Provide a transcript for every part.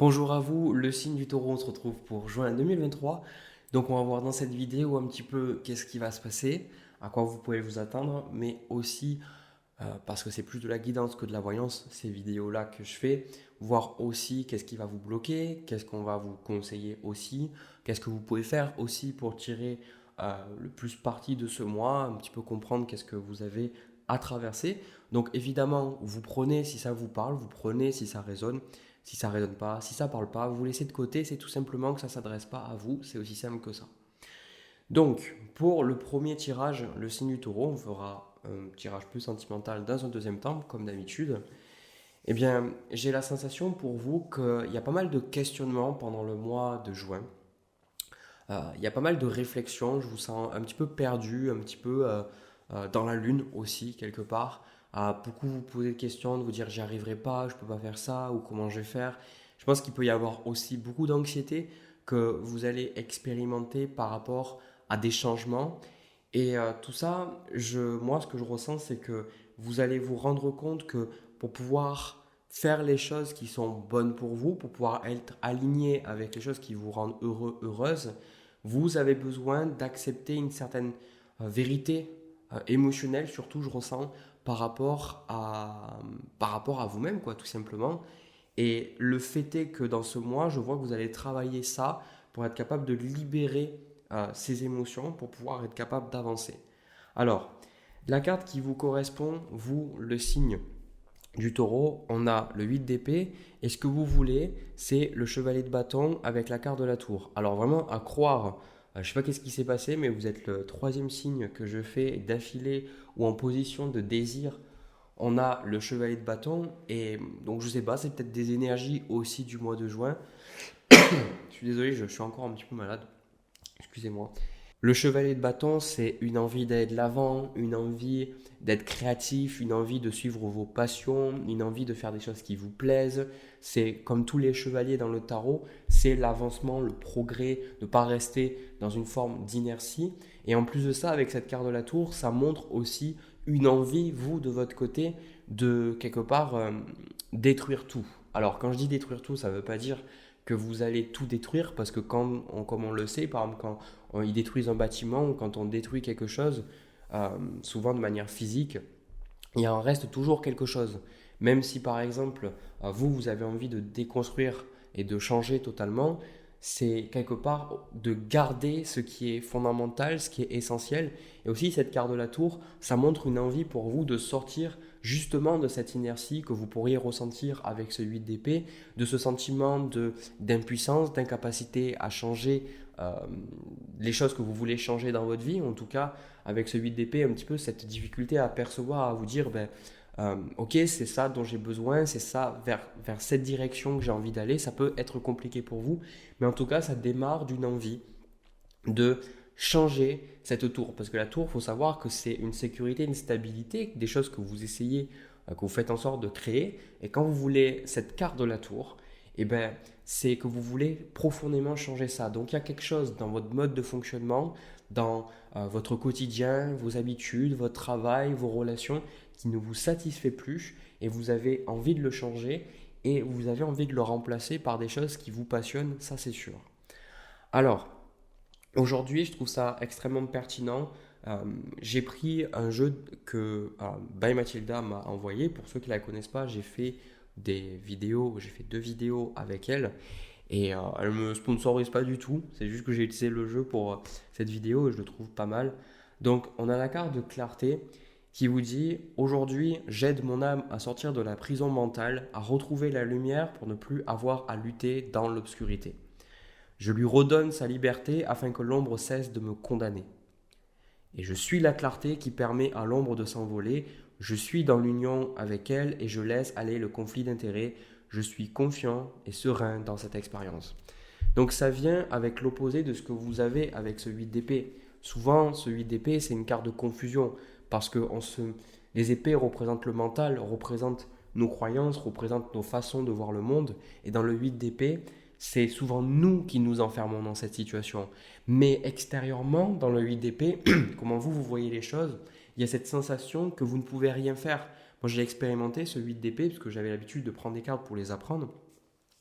Bonjour à vous, le signe du taureau, on se retrouve pour juin 2023. Donc on va voir dans cette vidéo un petit peu qu'est-ce qui va se passer, à quoi vous pouvez vous attendre, mais aussi, parce que c'est plus de la guidance que de la voyance, ces vidéos-là que je fais, voir aussi qu'est-ce qui va vous bloquer, qu'est-ce qu'on va vous conseiller aussi, qu'est-ce que vous pouvez faire aussi pour tirer le plus parti de ce mois, un petit peu comprendre qu'est-ce que vous avez à traverser. Donc évidemment, vous prenez si ça vous parle, vous prenez si ça résonne. Si ça ne résonne pas, si ça ne parle pas, vous laissez de côté, c'est tout simplement que ça ne s'adresse pas à vous, c'est aussi simple que ça. Donc, pour le premier tirage, le signe du taureau, on fera un tirage plus sentimental dans un deuxième temps, comme d'habitude. Eh bien, j'ai la sensation pour vous qu'il y a pas mal de questionnements pendant le mois de juin. Il y a pas mal de réflexions, je vous sens un petit peu perdu, un petit peu dans la lune aussi, quelque part. À beaucoup vous poser des questions, de vous dire j'y arriverai pas, je peux pas faire ça, ou comment je vais faire. Je pense qu'il peut y avoir aussi beaucoup d'anxiété que vous allez expérimenter par rapport à des changements. Et tout ça, moi, ce que je ressens, c'est que vous allez vous rendre compte que pour pouvoir faire les choses qui sont bonnes pour vous, pour pouvoir être aligné avec les choses qui vous rendent heureux, heureuse, vous avez besoin d'accepter une certaine vérité émotionnelle, surtout je ressens, par rapport à vous-même, quoi, tout simplement. Et le fait est que dans ce mois, je vois que vous allez travailler ça pour être capable de libérer ces émotions, pour pouvoir être capable d'avancer. Alors, la carte qui vous correspond, vous, le signe du taureau, on a le 8 d'épée, et ce que vous voulez, c'est le chevalier de bâton avec la carte de la tour. Alors vraiment, à croire, je ne sais pas qu'est-ce qui s'est passé, mais vous êtes le troisième signe que je fais d'affilée ou en position de désir. On a le chevalier de bâton, et donc je sais pas, c'est peut-être des énergies aussi du mois de juin. Je suis désolé, je suis encore un petit peu malade, excusez-moi. Le chevalier de bâton, c'est une envie d'aller de l'avant, une envie d'être créatif, une envie de suivre vos passions, une envie de faire des choses qui vous plaisent. C'est comme tous les chevaliers dans le tarot, c'est l'avancement, le progrès, de ne pas rester dans une forme d'inertie. Et en plus de ça, avec cette carte de la tour, ça montre aussi une envie, vous, de votre côté, de quelque part détruire tout. Alors quand je dis détruire tout, ça ne veut pas dire que vous allez tout détruire, parce que comme on le sait, par exemple, quand ils détruisent un bâtiment ou quand on détruit quelque chose, souvent de manière physique, il en reste toujours quelque chose. Même si par exemple, vous avez envie de déconstruire et de changer totalement, c'est quelque part de garder ce qui est fondamental, ce qui est essentiel. Et aussi cette carte de la tour, ça montre une envie pour vous de sortir justement de cette inertie que vous pourriez ressentir avec ce 8 d'épée, de ce sentiment d'impuissance, d'incapacité à changer euh, les choses que vous voulez changer dans votre vie. En tout cas, avec ce 8 d'épée, un petit peu cette difficulté à percevoir, à vous dire, ok, c'est ça dont j'ai besoin, c'est ça vers cette direction que j'ai envie d'aller. Ça peut être compliqué pour vous, mais en tout cas, ça démarre d'une envie de changer cette tour. Parce que la tour, il faut savoir que c'est une sécurité, une stabilité, des choses que vous essayez, que vous faites en sorte de créer. Et quand vous voulez cette carte de la tour, eh ben, c'est que vous voulez profondément changer ça. Donc il y a quelque chose dans votre mode de fonctionnement, dans votre quotidien, vos habitudes, votre travail, vos relations qui ne vous satisfait plus et vous avez envie de le changer et vous avez envie de le remplacer par des choses qui vous passionnent, ça c'est sûr. Alors, aujourd'hui, je trouve ça extrêmement pertinent. J'ai pris un jeu que By Mathilda m'a envoyé. Pour ceux qui ne la connaissent pas, j'ai fait j'ai fait 2 vidéos avec elle. Et elle ne me sponsorise pas du tout. C'est juste que j'ai utilisé le jeu pour cette vidéo et je le trouve pas mal. Donc, on a la carte de clarté qui vous dit: aujourd'hui, j'aide mon âme à sortir de la prison mentale, à retrouver la lumière pour ne plus avoir à lutter dans l'obscurité. Je lui redonne sa liberté afin que l'ombre cesse de me condamner. Et je suis la clarté qui permet à l'ombre de s'envoler. Je suis dans l'union avec elle et je laisse aller le conflit d'intérêts. Je suis confiant et serein dans cette expérience. Donc ça vient avec l'opposé de ce que vous avez avec ce 8 d'épée. Souvent, ce 8 d'épée, c'est une carte de confusion parce que les épées représentent le mental, représentent nos croyances, représentent nos façons de voir le monde. Et dans le 8 d'épée, c'est souvent nous qui nous enfermons dans cette situation. Mais extérieurement, dans le 8 d'épée, comment vous voyez les choses, il y a cette sensation que vous ne pouvez rien faire. Moi, j'ai expérimenté ce 8 d'épée parce que j'avais l'habitude de prendre des cartes pour les apprendre.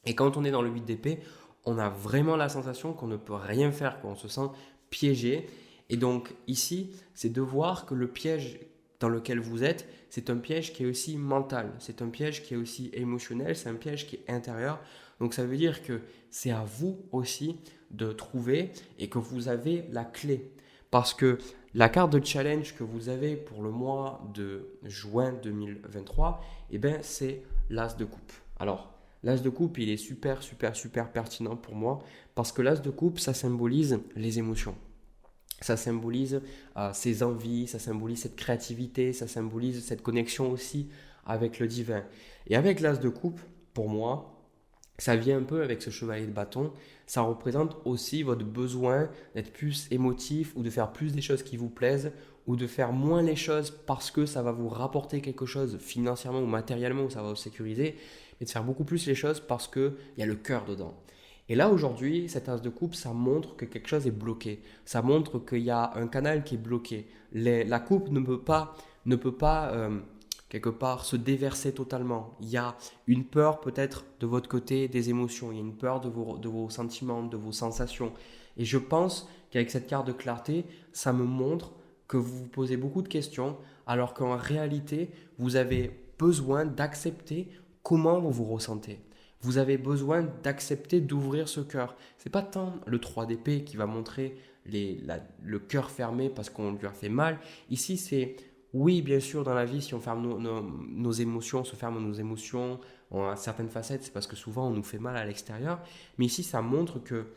Et quand on est dans le 8 d'épée, on a vraiment la sensation qu'on ne peut rien faire, qu'on se sent piégé. Et donc ici, c'est de voir que le piège dans lequel vous êtes, c'est un piège qui est aussi mental, c'est un piège qui est aussi émotionnel, c'est un piège qui est intérieur. Donc ça veut dire que c'est à vous aussi de trouver et que vous avez la clé. Parce que la carte de challenge que vous avez pour le mois de juin 2023, eh ben, c'est l'As de coupe. Alors, l'As de coupe, il est super, super, super pertinent pour moi parce que l'As de coupe, ça symbolise les émotions. Ça symbolise ses envies, ça symbolise cette créativité, ça symbolise cette connexion aussi avec le divin. Et avec l'As de coupe, pour moi, ça vient un peu avec ce chevalier de bâton. Ça représente aussi votre besoin d'être plus émotif ou de faire plus des choses qui vous plaisent ou de faire moins les choses parce que ça va vous rapporter quelque chose financièrement ou matériellement ou ça va vous sécuriser, mais de faire beaucoup plus les choses parce qu'il y a le cœur dedans. Et là, aujourd'hui, cet as de coupe, ça montre que quelque chose est bloqué. Ça montre qu'il y a un canal qui est bloqué. La coupe ne peut pas quelque part se déverser totalement. Il y a une peur peut-être de votre côté des émotions. Il y a une peur de vos sentiments, de vos sensations. Et je pense qu'avec cette carte de clarté, ça me montre que vous vous posez beaucoup de questions alors qu'en réalité, vous avez besoin d'accepter comment vous vous ressentez. Vous avez besoin d'accepter d'ouvrir ce cœur. Ce n'est pas tant le 3 d'épée qui va montrer le cœur fermé parce qu'on lui a fait mal. Ici, c'est oui, bien sûr, dans la vie, si on ferme nos émotions, on se ferme nos émotions, on a certaines facettes, c'est parce que souvent on nous fait mal à l'extérieur. Mais ici, ça montre que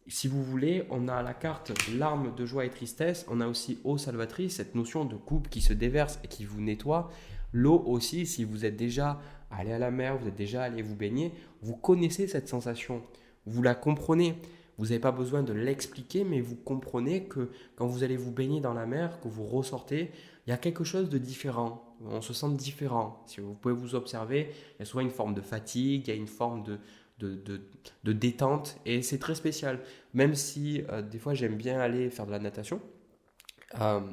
si vous voulez, on a la carte larmes de joie et tristesse, on a aussi eau salvatrice, cette notion de coupe qui se déverse et qui vous nettoie. L'eau aussi, si vous êtes déjà allé à la mer, vous êtes déjà allé vous baigner, vous connaissez cette sensation, vous la comprenez. Vous n'avez pas besoin de l'expliquer, mais vous comprenez que quand vous allez vous baigner dans la mer, que vous ressortez, il y a quelque chose de différent. On se sent différent. Si vous pouvez vous observer, il y a souvent une forme de fatigue, il y a une forme de détente et c'est très spécial. Même si des fois j'aime bien aller faire de la natation,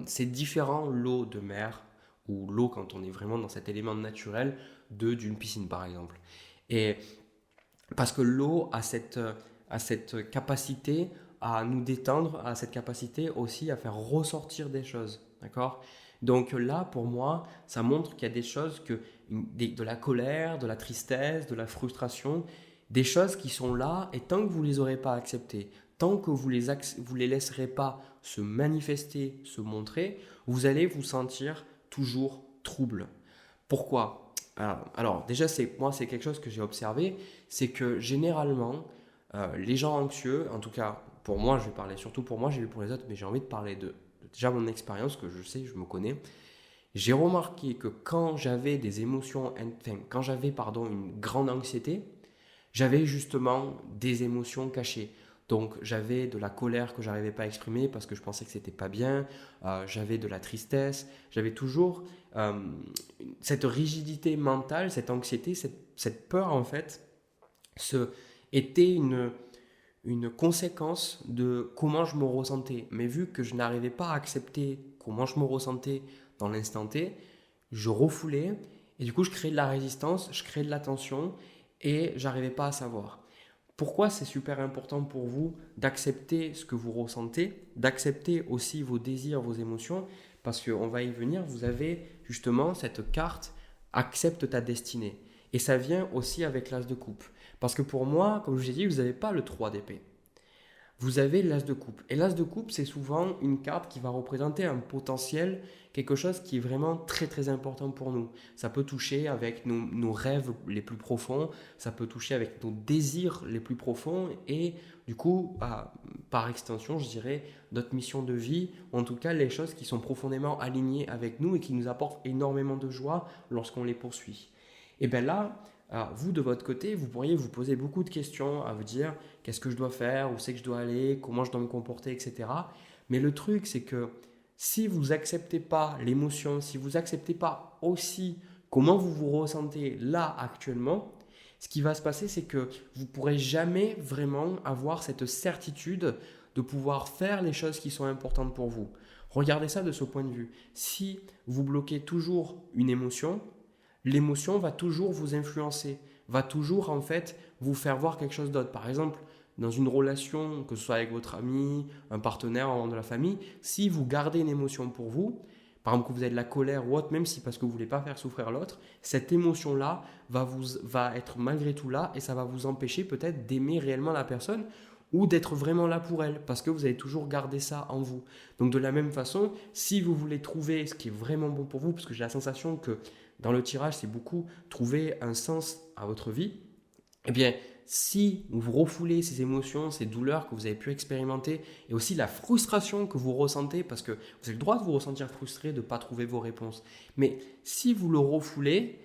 c'est différent l'eau de mer ou l'eau quand on est vraiment dans cet élément naturel d'une piscine par exemple. Et parce que l'eau a cette capacité à nous détendre, a cette capacité aussi à faire ressortir des choses. D'accord? Donc là, pour moi, ça montre qu'il y a des choses, de la colère, de la tristesse, de la frustration, des choses qui sont là et tant que vous ne les aurez pas acceptées, tant que vous les laisserez pas se manifester, se montrer, vous allez vous sentir toujours trouble. Pourquoi? Alors, déjà, moi, c'est quelque chose que j'ai observé, c'est que généralement, les gens anxieux, en tout cas pour moi, je vais parler surtout pour moi, j'ai vu pour les autres, mais j'ai envie de parler de déjà mon expérience, que je sais, je me connais. J'ai remarqué que quand j'avais des émotions, enfin, quand j'avais, pardon, une grande anxiété, j'avais justement des émotions cachées. Donc j'avais de la colère que j'arrivais pas à exprimer parce que je pensais que c'était pas bien, j'avais de la tristesse, j'avais toujours cette rigidité mentale, cette anxiété, cette peur en fait, était une conséquence de comment je me ressentais. Mais vu que je n'arrivais pas à accepter comment je me ressentais dans l'instant T, je refoulais et du coup je créais de la résistance, je créais de la tension et j'arrivais pas à savoir. Pourquoi c'est super important pour vous d'accepter ce que vous ressentez, d'accepter aussi vos désirs, vos émotions, parce qu'on va y venir, vous avez justement cette carte accepte ta destinée. Et ça vient aussi avec l'as de coupe. Parce que pour moi, comme je vous ai dit, vous n'avez pas le 3 d'épée. Vous avez l'as de coupe. Et l'as de coupe, c'est souvent une carte qui va représenter un potentiel, quelque chose qui est vraiment très très important pour nous. Ça peut toucher avec nos rêves les plus profonds, ça peut toucher avec nos désirs les plus profonds et du coup, par extension, je dirais, notre mission de vie, en tout cas les choses qui sont profondément alignées avec nous et qui nous apportent énormément de joie lorsqu'on les poursuit. Et bien là, vous, de votre côté, vous pourriez vous poser beaucoup de questions à vous dire qu'est-ce que je dois faire, où c'est que je dois aller, comment je dois me comporter, etc. Mais le truc, c'est que si vous n'acceptez pas l'émotion, si vous n'acceptez pas aussi comment vous vous ressentez là actuellement, ce qui va se passer, c'est que vous ne pourrez jamais vraiment avoir cette certitude de pouvoir faire les choses qui sont importantes pour vous. Regardez ça de ce point de vue. Si vous bloquez toujours une émotion, l'émotion va toujours vous influencer, va toujours en fait vous faire voir quelque chose d'autre. Par exemple, dans une relation, que ce soit avec votre ami, un partenaire, un membre de la famille, si vous gardez une émotion pour vous, par exemple que vous avez de la colère ou autre, même si parce que vous ne voulez pas faire souffrir l'autre, cette émotion-là va être malgré tout là et ça va vous empêcher peut-être d'aimer réellement la personne ou d'être vraiment là pour elle parce que vous avez toujours gardé ça en vous. Donc de la même façon, si vous voulez trouver ce qui est vraiment bon pour vous, parce que j'ai la sensation que dans le tirage, c'est beaucoup trouver un sens à votre vie, eh bien, si vous refoulez ces émotions, ces douleurs que vous avez pu expérimenter et aussi la frustration que vous ressentez, parce que vous avez le droit de vous ressentir frustré, de ne pas trouver vos réponses. Mais si vous le refoulez,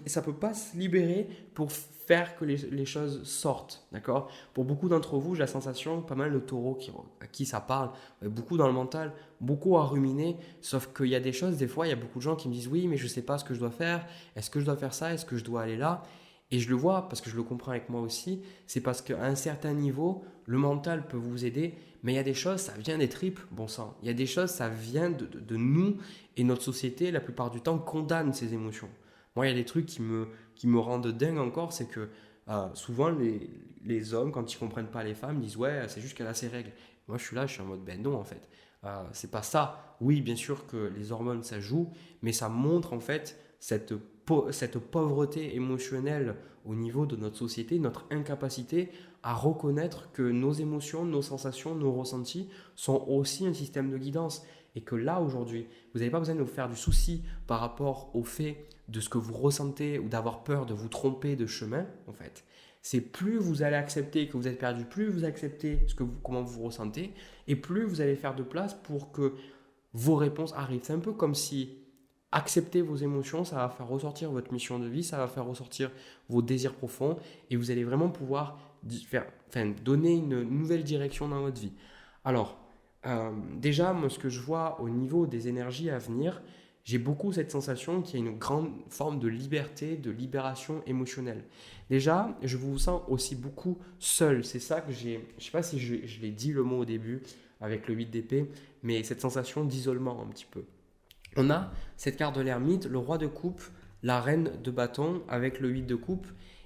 ça ne peut pas se libérer pour faire que les choses sortent. D'accord. Pour beaucoup d'entre vous, j'ai la sensation, pas mal de taureaux à qui ça parle, beaucoup dans le mental, beaucoup à ruminer, sauf qu'il y a des choses, des fois, il y a beaucoup de gens qui me disent oui, mais je ne sais pas ce que je dois faire, est-ce que je dois faire ça, est-ce que je dois aller là? Et je le vois parce que je le comprends avec moi aussi, c'est parce qu'à un certain niveau, le mental peut vous aider, mais il y a des choses, ça vient des tripes, bon sang. Il y a des choses, ça vient de nous et notre société, la plupart du temps, condamne ces émotions. Moi, il y a des trucs qui me rendent dingue encore, c'est que souvent les hommes, quand ils comprennent pas les femmes, disent ouais, c'est juste qu'elle a ses règles. Moi, je suis là, je suis en mode ben non en fait. C'est pas ça. Oui, bien sûr que les hormones, ça joue, mais ça montre en fait cette pauvreté émotionnelle au niveau de notre société, notre incapacité à reconnaître que nos émotions, nos sensations, nos ressentis sont aussi un système de guidance. Et que là, aujourd'hui, vous n'avez pas besoin de vous faire du souci par rapport au fait de ce que vous ressentez ou d'avoir peur de vous tromper de chemin, en fait. C'est plus vous allez accepter que vous êtes perdu, plus vous acceptez comment vous ressentez, et plus vous allez faire de place pour que vos réponses arrivent. C'est un peu comme si accepter vos émotions, ça va faire ressortir votre mission de vie, ça va faire ressortir vos désirs profonds et vous allez vraiment pouvoir donner une nouvelle direction dans votre vie. Alors, déjà, moi, ce que je vois au niveau des énergies à venir, j'ai beaucoup cette sensation qu'il y a une grande forme de liberté, de libération émotionnelle. Déjà, je vous sens aussi beaucoup seul. C'est ça que j'ai, je ne sais pas si je l'ai dit le mot au début avec le 8 d'épée, mais cette sensation d'isolement un petit peu. On a cette carte de l'ermite, le roi de coupe, la reine de bâton avec le 8 de coupe.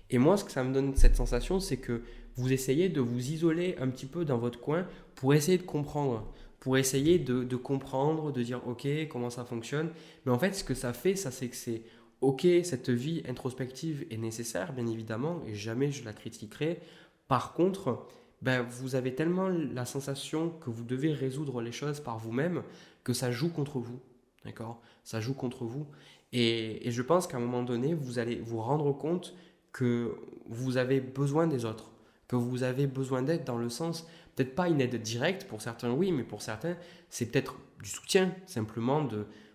Et moi, ce que ça me donne cette sensation, c'est que vous essayez de vous isoler un petit peu dans votre coin pour essayer de comprendre, pour essayer de comprendre, de dire ok, comment ça fonctionne. Mais en fait, ce que ça fait, ça c'est que c'est ok, cette vie introspective est nécessaire, bien évidemment, et jamais je la critiquerai. Par contre, ben, vous avez tellement la sensation que vous devez résoudre les choses par vous-même que ça joue contre vous. D'accord. Ça joue contre vous. Et je pense qu'à un moment donné, vous allez vous rendre compte que vous avez besoin des autres, que vous avez besoin d'aide dans le sens, peut-être pas une aide directe, pour certains oui, mais pour certains, c'est peut-être du soutien, simplement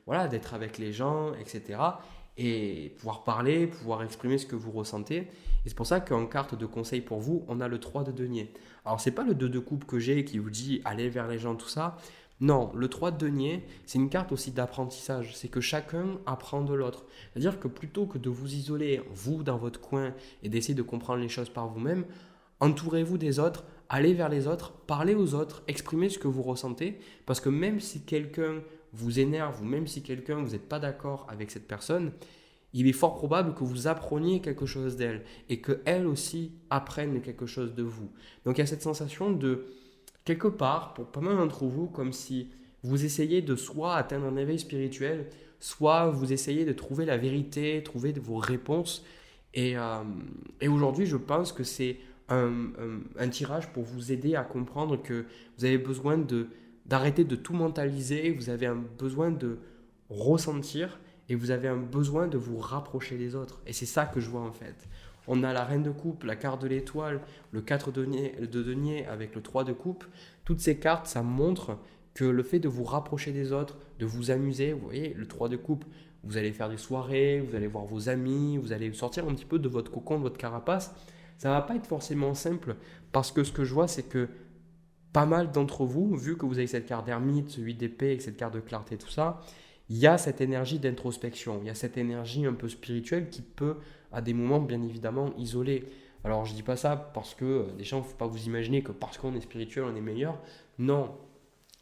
voilà, d'être avec les gens, etc. Et pouvoir parler, pouvoir exprimer ce que vous ressentez. Et c'est pour ça qu'en carte de conseil pour vous, on a le 3 de denier. Alors, c'est pas le 2 de coupe que j'ai qui vous dit allez vers les gens, tout ça. Non, le 3 de denier, c'est une carte aussi d'apprentissage. C'est que chacun apprend de l'autre. C'est-à-dire que plutôt que de vous isoler, vous, dans votre coin, et d'essayer de comprendre les choses par vous-même, entourez-vous des autres, allez vers les autres, parlez aux autres, exprimez ce que vous ressentez. Parce que même si quelqu'un vous énerve, ou même si quelqu'un, vous n'êtes pas d'accord avec cette personne, il est fort probable que vous appreniez quelque chose d'elle et qu'elle aussi apprenne quelque chose de vous. Donc il y a cette sensation de quelque part, pour pas mal d'entre vous, comme si vous essayez de soit atteindre un éveil spirituel, soit vous essayez de trouver la vérité, trouver vos réponses. Et aujourd'hui, je pense que c'est un tirage pour vous aider à comprendre que vous avez besoin d'arrêter de tout mentaliser, vous avez un besoin de ressentir et vous avez un besoin de vous rapprocher des autres. Et c'est ça que je vois en fait. On a la reine de coupe, la carte de l'étoile, le 4 de denier avec le 3 de coupe. Toutes ces cartes, ça montre que le fait de vous rapprocher des autres, de vous amuser, vous voyez, le 3 de coupe, vous allez faire des soirées, vous allez voir vos amis, vous allez sortir un petit peu de votre cocon, de votre carapace. Ça ne va pas être forcément simple parce que ce que je vois, c'est que pas mal d'entre vous, vu que vous avez cette carte d'ermite, ce 8 d'épée et cette carte de clarté, tout ça, il y a cette énergie d'introspection, il y a cette énergie un peu spirituelle qui peut, à des moments, bien évidemment, isoler. Alors, je ne dis pas ça parce que, déjà, il ne faut pas vous imaginer que parce qu'on est spirituel, on est meilleur. Non,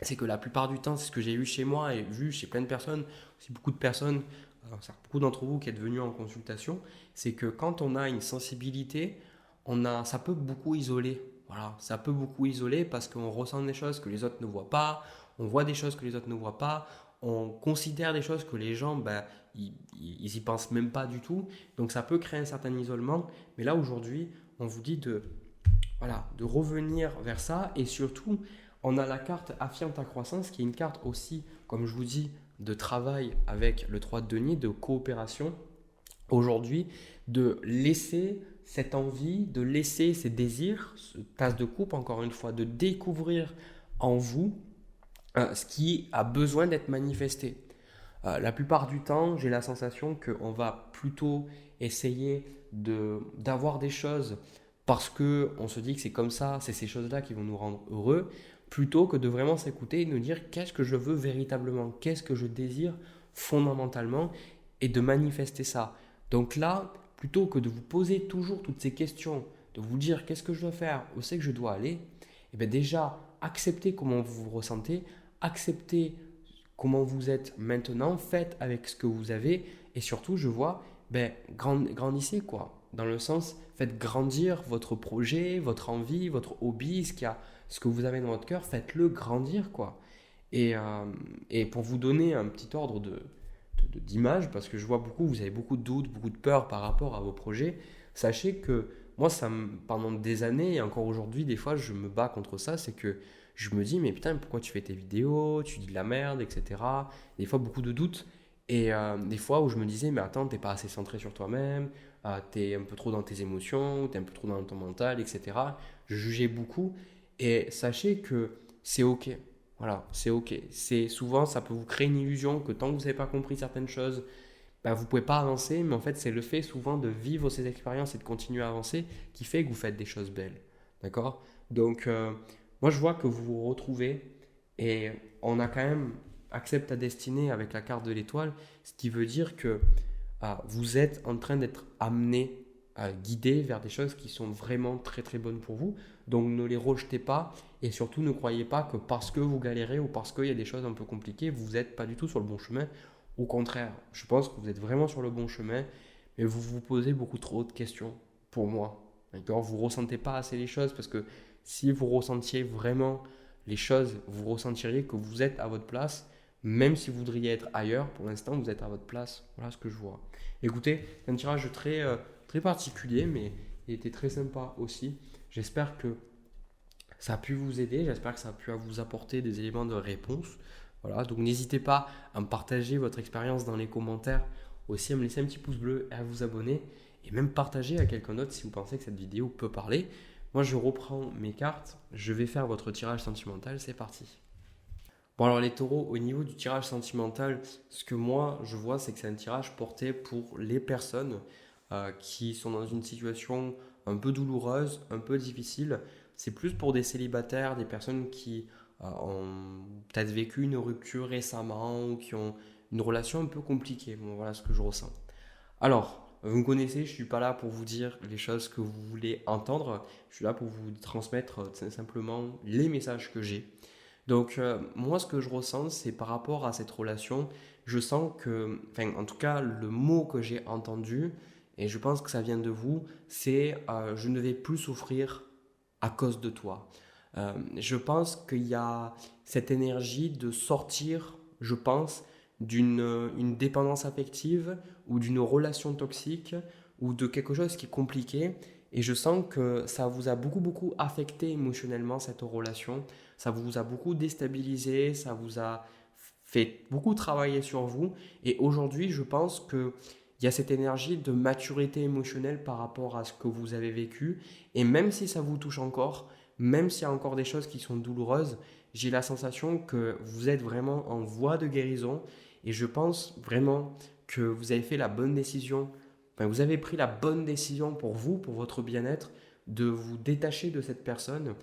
c'est que la plupart du temps, c'est ce que j'ai eu chez moi et vu chez plein de personnes, aussi beaucoup de personnes, beaucoup d'entre vous qui êtes venus en consultation, c'est que quand on a une sensibilité, ça peut beaucoup isoler. Voilà, ça peut beaucoup isoler parce qu'on ressent des choses que les autres ne voient pas, on voit des choses que les autres ne voient pas, on considère des choses que les gens, ben, ils y pensent même pas du tout. Donc ça peut créer un certain isolement. Mais là aujourd'hui, on vous dit voilà, de revenir vers ça. Et surtout, on a la carte Affirme ta croissance, qui est une carte aussi, comme je vous dis, de travail avec le 3 de denier, de coopération. Aujourd'hui, de laisser cette envie, de laisser ces désirs, ce tasse de coupe, encore une fois, de découvrir en vous ce qui a besoin d'être manifesté. La plupart du temps, j'ai la sensation qu'on va plutôt essayer d'avoir des choses parce qu'on se dit que c'est comme ça, c'est ces choses-là qui vont nous rendre heureux, plutôt que de vraiment s'écouter et nous dire qu'est-ce que je veux véritablement, qu'est-ce que je désire fondamentalement et de manifester ça. Donc là, plutôt que de vous poser toujours toutes ces questions, de vous dire qu'est-ce que je dois faire, où c'est que je dois aller, et bien déjà, acceptez comment vous vous ressentez, acceptez comment vous êtes maintenant, faites avec ce que vous avez et surtout, je vois, grandissez quoi. Dans le sens, faites grandir votre projet, votre envie, votre hobby, ce que vous avez dans votre cœur, faites-le grandir quoi. Et pour vous donner un petit ordre d'image, parce que je vois beaucoup, vous avez beaucoup de doutes, beaucoup de peur par rapport à vos projets, sachez que moi, pendant des années et encore aujourd'hui, des fois, je me bats contre ça, c'est que je me dis, mais putain, pourquoi tu fais tes vidéos, tu dis de la merde, etc. Des fois, beaucoup de doutes. Et des fois où je me disais, mais attends, t'es pas assez centré sur toi-même, t'es un peu trop dans tes émotions, t'es un peu trop dans ton mental, etc. Je jugeais beaucoup. Et sachez que c'est OK. Voilà, c'est OK. C'est souvent, ça peut vous créer une illusion que tant que vous n'avez pas compris certaines choses, vous ne pouvez pas avancer. Mais en fait, c'est le fait souvent de vivre ces expériences et de continuer à avancer qui fait que vous faites des choses belles. D'accord? Donc, moi, je vois que vous vous retrouvez et on a quand même accepte ta destinée avec la carte de l'étoile, ce qui veut dire que vous êtes en train d'être amené à guider vers des choses qui sont vraiment très très bonnes pour vous. Donc ne les rejetez pas et surtout ne croyez pas que parce que vous galérez ou parce qu'il y a des choses un peu compliquées, vous n'êtes pas du tout sur le bon chemin. Au contraire, je pense que vous êtes vraiment sur le bon chemin, mais vous vous posez beaucoup trop de questions pour moi. D'accord? Vous ne ressentez pas assez les choses parce que si vous ressentiez vraiment les choses, vous ressentiriez que vous êtes à votre place, même si vous voudriez être ailleurs. Pour l'instant, vous êtes à votre place. Voilà ce que je vois. Écoutez, c'est un tirage très particulier, mais il était très sympa aussi. J'espère que ça a pu vous aider, j'espère que ça a pu vous apporter des éléments de réponse. Voilà, donc n'hésitez pas à me partager votre expérience dans les commentaires, aussi à me laisser un petit pouce bleu et à vous abonner, et même partager à quelqu'un d'autre si vous pensez que cette vidéo peut parler. Moi, je reprends mes cartes, je vais faire votre tirage sentimental, c'est parti. Bon alors les taureaux, au niveau du tirage sentimental, ce que moi je vois, c'est que c'est un tirage porté pour les personnes qui sont dans une situation un peu douloureuse, un peu difficile. C'est plus pour des célibataires, des personnes qui ont peut-être vécu une rupture récemment ou qui ont une relation un peu compliquée. Bon, voilà ce que je ressens. Alors, vous me connaissez, je ne suis pas là pour vous dire les choses que vous voulez entendre. Je suis là pour vous transmettre simplement les messages que j'ai. Donc, moi, ce que je ressens, c'est par rapport à cette relation, je sens que, enfin, en tout cas, le mot que j'ai entendu, et je pense que ça vient de vous, c'est je ne vais plus souffrir à cause de toi. Je pense qu'il y a cette énergie de sortir, je pense, d'une une dépendance affective ou d'une relation toxique ou de quelque chose qui est compliqué. Et je sens que ça vous a beaucoup affecté émotionnellement cette relation. Ça vous a beaucoup déstabilisé, ça vous a fait beaucoup travailler sur vous. Et aujourd'hui, je pense qu'il y a cette énergie de maturité émotionnelle par rapport à ce que vous avez vécu. Et même si ça vous touche encore, même s'il y a encore des choses qui sont douloureuses, j'ai la sensation que vous êtes vraiment en voie de guérison. Et je pense vraiment que vous avez fait la bonne décision. Enfin, vous avez pris la bonne décision pour vous, pour votre bien-être, de vous détacher de cette personne.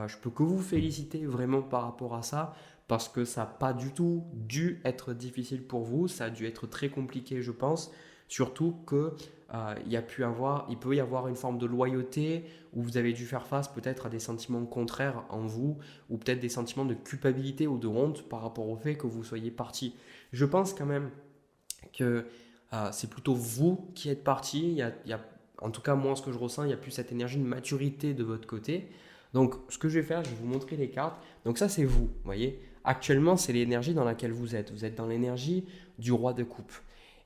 Je peux que vous féliciter vraiment par rapport à ça, parce que ça n'a pas du tout dû être difficile pour vous, ça a dû être très compliqué, je pense. Surtout que il peut y avoir une forme de loyauté où vous avez dû faire face peut-être à des sentiments contraires en vous, ou peut-être des sentiments de culpabilité ou de honte par rapport au fait que vous soyez parti. Je pense quand même que c'est plutôt vous qui êtes parti. Il y a en tout cas moi ce que je ressens, il n'y a plus cette énergie de maturité de votre côté. Donc ce que je vais faire, je vais vous montrer les cartes. Donc ça c'est vous, voyez. Actuellement c'est l'énergie dans laquelle vous êtes. Vous êtes dans l'énergie du roi de coupe.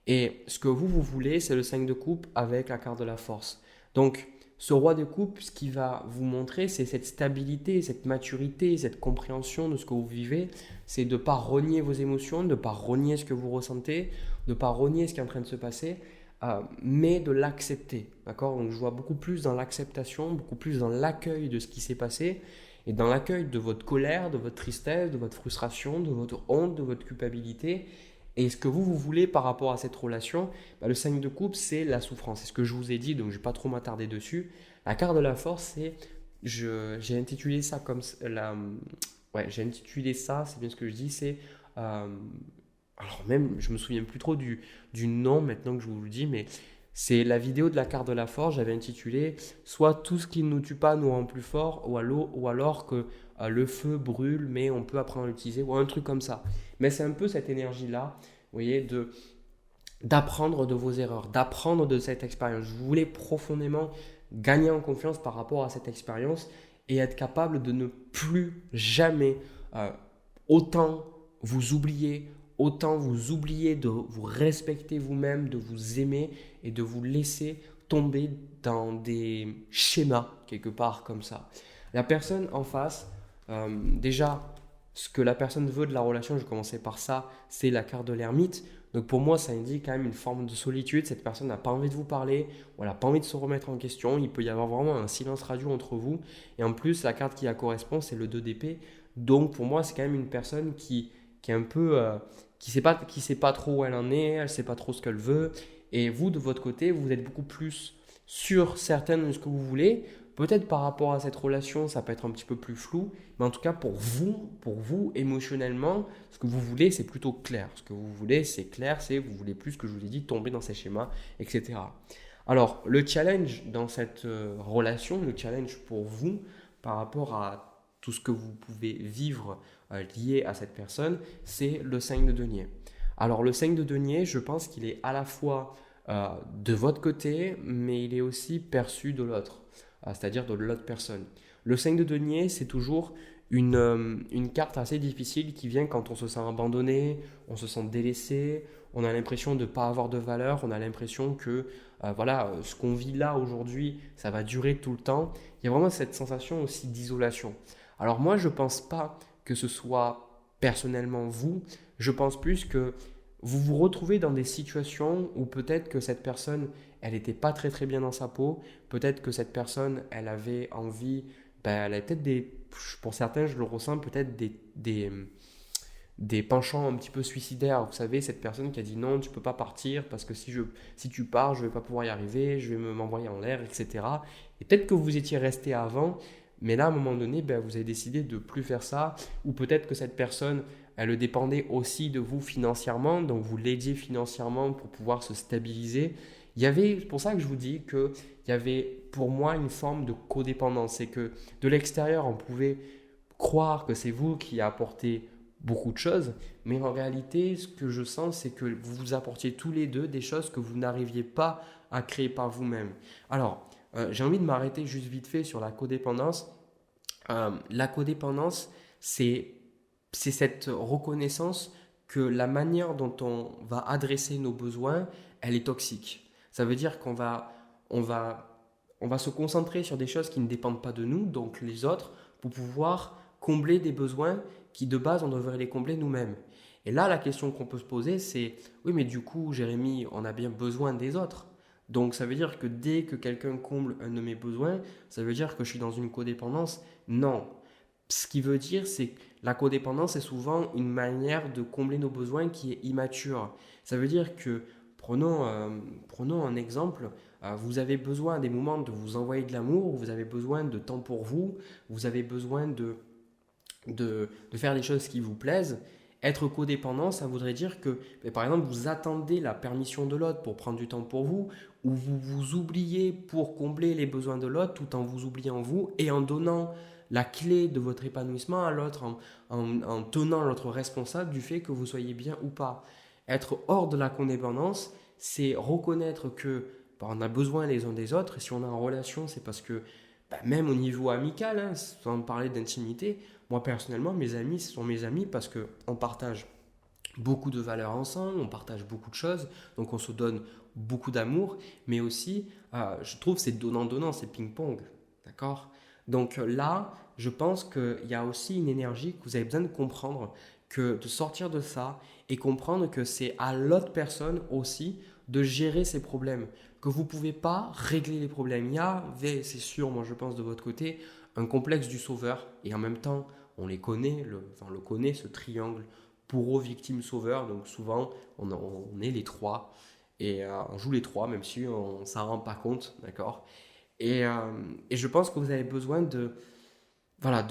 Et ce que vous voulez, c'est le 5 de coupe avec la carte de la force. Donc ce roi de coupe, ce qui va vous montrer, c'est cette stabilité, cette maturité, cette compréhension de ce que vous vivez. C'est de ne pas renier vos émotions, de ne pas renier ce que vous ressentez, de ne pas renier ce qui est en train de se passer, mais de l'accepter. D'accord? Donc je vois beaucoup plus dans l'acceptation, beaucoup plus dans l'accueil de ce qui s'est passé et dans l'accueil de votre colère, de votre tristesse, de votre frustration, de votre honte, de votre culpabilité. Et ce que vous voulez par rapport à cette relation, le 5 de coupe, c'est la souffrance. C'est ce que je vous ai dit, donc je ne vais pas trop m'attarder dessus. La carte de la force, c'est, j'ai intitulé ça comme j'ai intitulé ça, c'est bien ce que je dis, c'est, alors même, je me souviens plus trop du nom maintenant que je vous le dis, mais c'est la vidéo de la carte de la force, j'avais intitulé soit tout ce qui ne nous tue pas nous rend plus fort, ou alors que le feu brûle, mais on peut apprendre à l'utiliser, ou un truc comme ça. Mais c'est un peu cette énergie-là, vous voyez, d'apprendre de vos erreurs, d'apprendre de cette expérience. Je voulais profondément gagner en confiance par rapport à cette expérience et être capable de ne plus jamais autant vous oublier, de vous respecter vous-même, de vous aimer et de vous laisser tomber dans des schémas quelque part comme ça. La personne en face, déjà, ce que la personne veut de la relation, je commençais par ça, c'est la carte de l'ermite. Donc pour moi, ça indique quand même une forme de solitude. Cette personne n'a pas envie de vous parler, ou elle n'a pas envie de se remettre en question. Il peut y avoir vraiment un silence radio entre vous. Et en plus, la carte qui la correspond, c'est le 2 d'épée. Donc pour moi, c'est quand même une personne qui est un peu, qui sait pas trop où elle en est, elle sait pas trop ce qu'elle veut. Et vous, de votre côté, vous êtes beaucoup plus sûr, certaine de ce que vous voulez. Peut-être par rapport à cette relation, ça peut être un petit peu plus flou, mais en tout cas pour vous, émotionnellement, ce que vous voulez, c'est plutôt clair. Ce que vous voulez, c'est clair, c'est vous voulez plus, que je vous ai dit, tomber dans ces schémas, etc. Alors, le challenge dans cette relation, le challenge pour vous, par rapport à tout ce que vous pouvez vivre lié à cette personne, c'est le 5 de denier. Alors, le 5 de denier, je pense qu'il est à la fois de votre côté, mais il est aussi perçu de l'autre, c'est-à-dire de l'autre personne. Le 5 de denier, c'est toujours une carte assez difficile qui vient quand on se sent abandonné, on se sent délaissé, on a l'impression de ne pas avoir de valeur, on a l'impression que ce qu'on vit là aujourd'hui, ça va durer tout le temps. Il y a vraiment cette sensation aussi d'isolation. Alors moi, je ne pense pas que ce soit personnellement vous, je pense plus que vous vous retrouvez dans des situations où peut-être que cette personne, elle n'était pas très très bien dans sa peau, peut-être que cette personne, elle avait envie, elle avait peut-être pour certains je le ressens, peut-être des penchants un petit peu suicidaires. Vous savez, cette personne qui a dit non, tu peux pas partir parce que si tu pars, je vais pas pouvoir y arriver, je vais m'envoyer en l'air, etc. Et peut-être que vous étiez resté avant, mais là, à un moment donné, vous avez décidé de plus faire ça, ou peut-être que cette personne, elle dépendait aussi de vous financièrement, donc vous l'aidiez financièrement pour pouvoir se stabiliser. C'est pour ça que je vous dis qu'il y avait pour moi une forme de codépendance. C'est que de l'extérieur, on pouvait croire que c'est vous qui apportez beaucoup de choses, mais en réalité, ce que je sens, c'est que vous vous apportiez tous les deux des choses que vous n'arriviez pas à créer par vous-même. Alors, j'ai envie de m'arrêter juste vite fait sur la codépendance. La codépendance, c'est cette reconnaissance que la manière dont on va adresser nos besoins, elle est toxique. Ça veut dire on va se concentrer sur des choses qui ne dépendent pas de nous, donc les autres, pour pouvoir combler des besoins qui de base on devrait les combler nous-mêmes. Et là, la question qu'on peut se poser, c'est oui, mais du coup, Jérémy, on a bien besoin des autres. Donc ça veut dire que dès que quelqu'un comble un de mes besoins, ça veut dire que je suis dans une codépendance? Non. Ce qui veut dire, c'est que la codépendance est souvent une manière de combler nos besoins qui est immature. Ça veut dire que, prenons un exemple, vous avez besoin à des moments de vous envoyer de l'amour, vous avez besoin de temps pour vous, vous avez besoin de faire des choses qui vous plaisent. Être codépendant, ça voudrait dire que, par exemple, vous attendez la permission de l'autre pour prendre du temps pour vous, ou vous vous oubliez pour combler les besoins de l'autre tout en vous oubliant vous et en donnant la clé de votre épanouissement à l'autre, en tenant l'autre responsable du fait que vous soyez bien ou pas. Être hors de la codépendance, c'est reconnaître que on a besoin les uns des autres. Et si on est en relation, c'est parce que même au niveau amical, hein, sans parler d'intimité, moi personnellement, mes amis, ce sont mes amis parce qu'on partage beaucoup de valeurs ensemble, on partage beaucoup de choses, donc on se donne beaucoup d'amour, mais aussi, je trouve, c'est donnant-donnant, c'est ping-pong, d'accord? Donc là, je pense qu'il y a aussi une énergie que vous avez besoin de comprendre, que de sortir de ça et comprendre que c'est à l'autre personne aussi de gérer ses problèmes, que vous ne pouvez pas régler les problèmes. Il y a, c'est sûr, moi je pense de votre côté, un complexe du sauveur, et en même temps, on les connaît, on le connaît, ce triangle bourreau, victime, sauveur. Donc souvent, on est les trois et on joue les trois, même si on ne s'en rend pas compte, d'accord. Et je pense que vous avez besoin de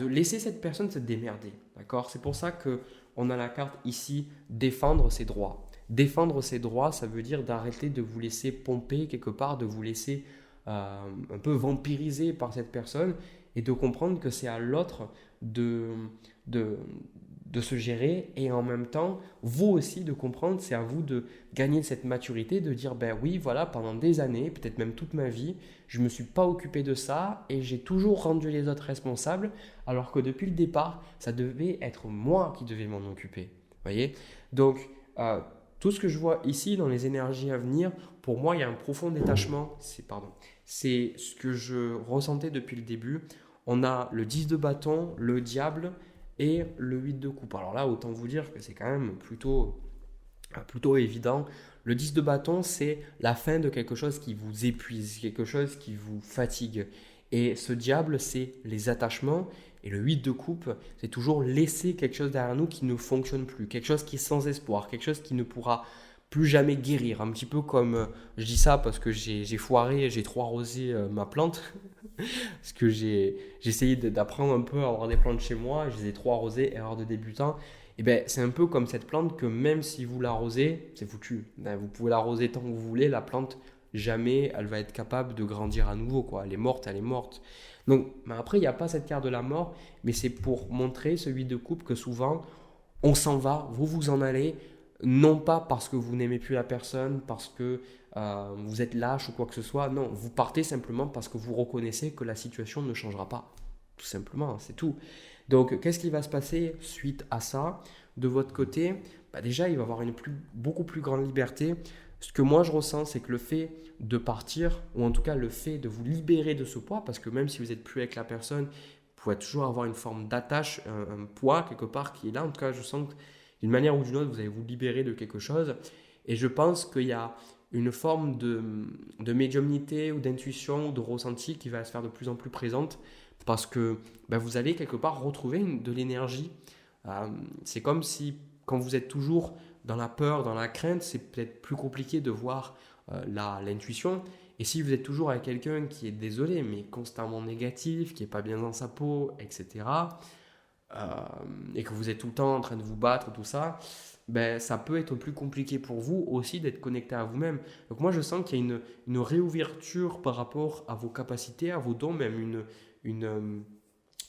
laisser cette personne se démerder, d'accord. C'est pour ça que on a la carte ici, défendre ses droits. Défendre ses droits, ça veut dire d'arrêter de vous laisser pomper quelque part, de vous laisser un peu vampiriser par cette personne et de comprendre que c'est à l'autre de, de, de se gérer et en même temps, vous aussi de comprendre, c'est à vous de gagner cette maturité, de dire ben oui, voilà, pendant des années, peut-être même toute ma vie, je ne me suis pas occupé de ça et j'ai toujours rendu les autres responsables, alors que depuis le départ, ça devait être moi qui devais m'en occuper. Voyez. Donc, tout ce que je vois ici dans les énergies à venir, pour moi, il y a un profond détachement. C'est ce que je ressentais depuis le début. On a le 10 de bâton, le diable et le 8 de coupe. Alors là, autant vous dire que c'est quand même plutôt évident. Le 10 de bâton, c'est la fin de quelque chose qui vous épuise, quelque chose qui vous fatigue. Et ce diable, c'est les attachements. Et le 8 de coupe, c'est toujours laisser quelque chose derrière nous qui ne fonctionne plus, quelque chose qui est sans espoir, quelque chose qui ne pourra plus jamais guérir. Un petit peu comme, je dis ça parce que j'ai foiré, j'ai trop arrosé ma plante, parce que j'ai essayé d'apprendre un peu à avoir des plantes chez moi, je les ai trop arrosées, erreur de débutant. Et ben, c'est un peu comme cette plante que même si vous l'arrosez, c'est foutu. Ben, vous pouvez l'arroser tant que vous voulez, la plante, jamais elle va être capable de grandir à nouveau, quoi. Elle est morte, elle est morte. Donc, ben après, il n'y a pas cette carte de la mort, mais c'est pour montrer, ce 8 de coupe, que souvent, on s'en va, vous vous en allez, non pas parce que vous n'aimez plus la personne, parce que vous êtes lâche ou quoi que ce soit, non, vous partez simplement parce que vous reconnaissez que la situation ne changera pas. Tout simplement, c'est tout. Donc, qu'est-ce qui va se passer suite à ça? De votre côté, bah déjà, il va y avoir beaucoup plus grande liberté. Ce que moi, je ressens, c'est que le fait de partir, ou en tout cas le fait de vous libérer de ce poids, parce que même si vous n'êtes plus avec la personne, vous pouvez toujours avoir une forme d'attache, un poids quelque part qui est là. En tout cas, je sens que d'une manière ou d'une autre, vous allez vous libérer de quelque chose. Et je pense qu'il y a une forme de médiumnité ou d'intuition ou de ressenti qui va se faire de plus en plus présente parce que vous allez quelque part retrouver de l'énergie. C'est comme si quand vous êtes toujours dans la peur, dans la crainte, c'est peut-être plus compliqué de voir l'intuition. Et si vous êtes toujours avec quelqu'un qui est désolé, mais constamment négatif, qui n'est pas bien dans sa peau, etc., et que vous êtes tout le temps en train de vous battre, tout ça, ça peut être plus compliqué pour vous aussi d'être connecté à vous-même. Donc moi, je sens qu'il y a une réouverture par rapport à vos capacités, à vos dons, même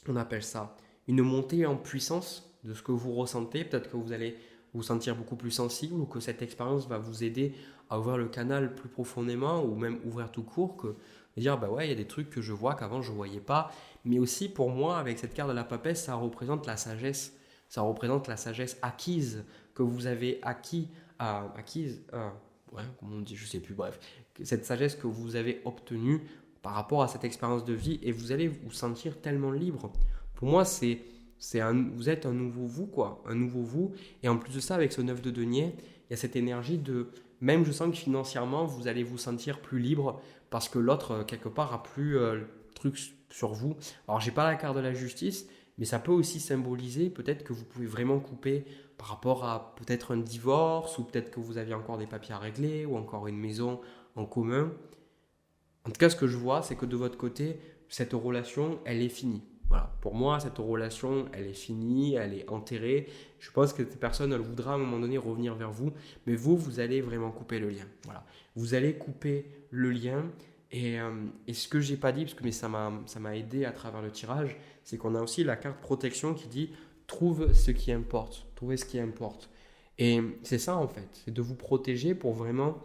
on appelle ça, une montée en puissance de ce que vous ressentez. Peut-être que vous allez vous sentir beaucoup plus sensible ou que cette expérience va vous aider à ouvrir le canal plus profondément ou même ouvrir tout court, que dire ouais, il y a des trucs que je vois qu'avant je ne voyais pas. Mais aussi pour moi, avec cette carte de la papesse, ça représente la sagesse. Ça représente la sagesse acquise que vous avez acquise, comment on dit, je ne sais plus, bref. Cette sagesse que vous avez obtenue par rapport à cette expérience de vie et vous allez vous sentir tellement libre. Pour moi, vous êtes un nouveau vous, quoi. Un nouveau vous. Et en plus de ça, avec ce 9 de denier, il y a cette énergie même je sens que financièrement, vous allez vous sentir plus libre parce que l'autre, quelque part, a plus le truc sur vous. Alors, j'ai pas la carte de la justice, mais ça peut aussi symboliser peut-être que vous pouvez vraiment couper par rapport à peut-être un divorce ou peut-être que vous aviez encore des papiers à régler ou encore une maison en commun. En tout cas, ce que je vois, c'est que de votre côté, cette relation, elle est finie. Voilà. Pour moi, cette relation, elle est finie, elle est enterrée. Je pense que cette personne, elle voudra à un moment donné revenir vers vous, mais vous allez vraiment couper le lien. Voilà. Vous allez couper le lien. Et ce que je n'ai pas dit, mais ça m'a aidé à travers le tirage, c'est qu'on a aussi la carte protection qui dit « trouve ce qui importe ». Trouvez ce qui importe. Et c'est ça en fait, c'est de vous protéger pour vraiment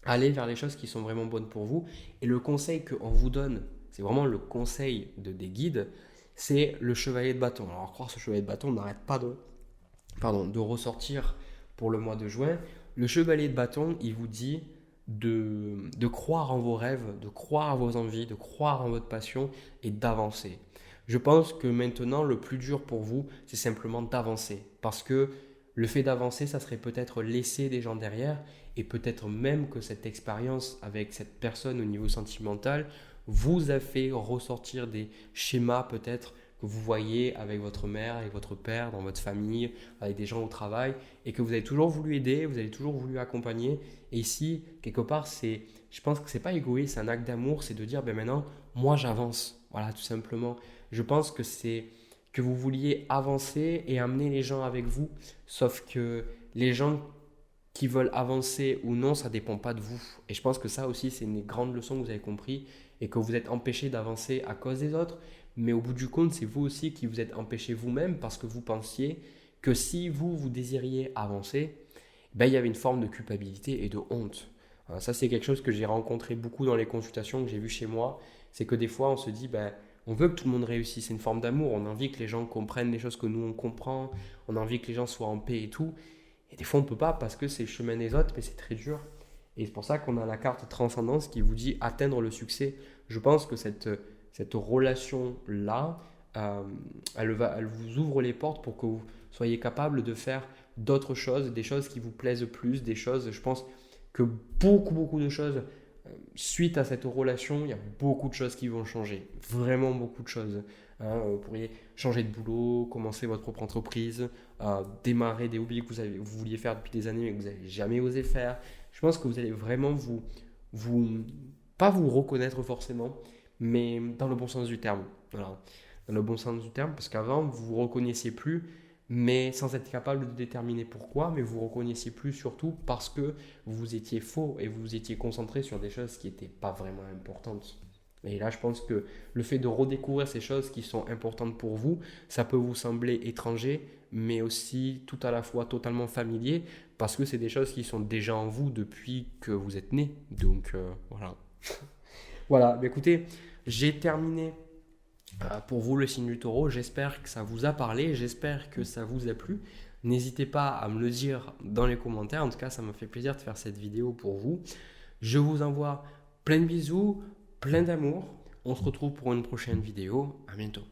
Allez vers les choses qui sont vraiment bonnes pour vous. Et le conseil qu'on vous donne, c'est vraiment le conseil des guides, c'est le chevalier de bâton. Alors, croire ce chevalier de bâton, on n'arrête pas de ressortir pour le mois de juin. Le chevalier de bâton, il vous dit de croire en vos rêves, de croire à vos envies, de croire en votre passion et d'avancer. Je pense que maintenant, le plus dur pour vous, c'est simplement d'avancer. Parce que le fait d'avancer, ça serait peut-être laisser des gens derrière et peut-être même que cette expérience avec cette personne au niveau sentimental vous a fait ressortir des schémas peut-être que vous voyez avec votre mère, avec votre père, dans votre famille, avec des gens au travail, et que vous avez toujours voulu aider, vous avez toujours voulu accompagner. Et ici, quelque part, je pense que c'est pas égoïste, c'est un acte d'amour, c'est de dire, ben maintenant, moi j'avance. Voilà, tout simplement. Je pense que c'est que vous vouliez avancer et amener les gens avec vous, sauf que les gens qui veulent avancer ou non, ça ne dépend pas de vous. Et je pense que ça aussi, c'est une grande leçon que vous avez compris et que vous êtes empêché d'avancer à cause des autres. Mais au bout du compte, c'est vous aussi qui vous êtes empêché vous-même parce que vous pensiez que si vous désiriez avancer, ben, il y avait une forme de culpabilité et de honte. Ça, c'est quelque chose que j'ai rencontré beaucoup dans les consultations que j'ai vues chez moi. C'est que des fois, on se dit, ben, on veut que tout le monde réussisse. C'est une forme d'amour. On a envie que les gens comprennent les choses que nous, on comprend. On a envie que les gens soient en paix et tout. Et des fois, on ne peut pas parce que c'est le chemin des autres, mais c'est très dur. Et c'est pour ça qu'on a la carte transcendance qui vous dit atteindre le succès. Je pense que cette relation-là, elle vous ouvre les portes pour que vous soyez capable de faire d'autres choses, des choses qui vous plaisent plus, des choses, je pense que beaucoup de choses, suite à cette relation, il y a beaucoup de choses qui vont changer. Vraiment beaucoup de choses. Vous pourriez changer de boulot, commencer votre propre entreprise, démarrer des hobbies que vous vouliez faire depuis des années mais que vous n'avez jamais osé faire. Je pense que vous allez vraiment pas vous reconnaître forcément, mais dans le bon sens du terme. Voilà. Dans le bon sens du terme, parce qu'avant, vous vous reconnaissiez plus, mais sans être capable de déterminer pourquoi, mais vous vous reconnaissiez plus surtout parce que vous étiez faux et vous étiez concentré sur des choses qui n'étaient pas vraiment importantes. Et là, je pense que le fait de redécouvrir ces choses qui sont importantes pour vous, ça peut vous sembler étranger, mais aussi tout à la fois totalement familier, parce que c'est des choses qui sont déjà en vous depuis que vous êtes né. Donc voilà. Voilà, mais écoutez, j'ai terminé pour vous le signe du taureau. J'espère que ça vous a parlé, j'espère que ça vous a plu. N'hésitez pas à me le dire dans les commentaires. En tout cas, ça m'a fait plaisir de faire cette vidéo pour vous. Je vous envoie plein de bisous, plein d'amour. On se retrouve pour une prochaine vidéo. À bientôt.